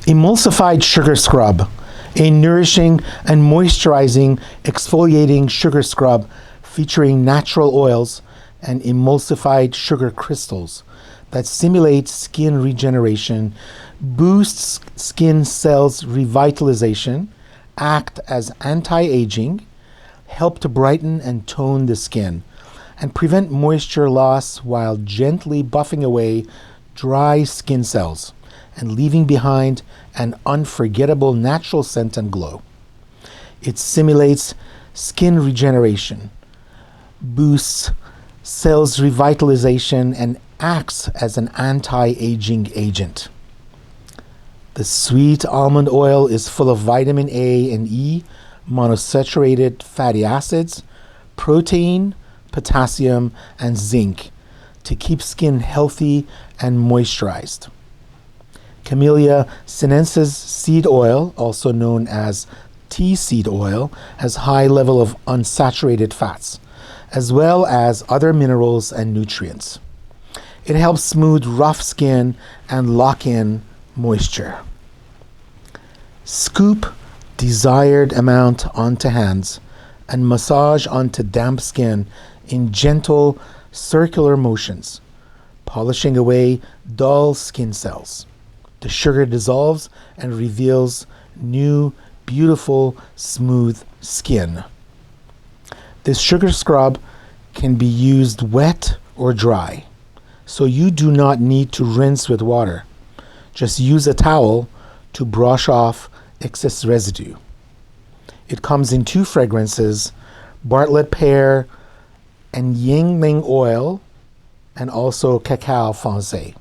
Emulsified sugar scrub, a nourishing and moisturizing exfoliating sugar scrub featuring natural oils and emulsified sugar crystals that stimulate skin regeneration, boosts skin cells revitalization, act as anti-aging, help to brighten and tone the skin, and prevent moisture loss while gently buffing away dry skin cells and leaving behind an unforgettable natural scent and glow. It simulates skin regeneration, boosts cells revitalization, and acts as an anti-aging agent. The sweet almond oil is full of vitamin A and E, monosaturated fatty acids, protein, potassium, and zinc to keep skin healthy and moisturized. Camellia sinensis seed oil, also known as tea seed oil, has high level of unsaturated fats, as well as other minerals and nutrients. It helps smooth rough skin and lock in moisture. Scoop desired amount onto hands and massage onto damp skin in gentle circular motions, polishing away dull skin cells. The sugar dissolves and reveals new, beautiful, smooth skin. This sugar scrub can be used wet or dry, so you do not need to rinse with water. Just use a towel to brush off excess residue. It comes in 2 fragrances, Bartlett pear and yingling oil, and also cacao foncé.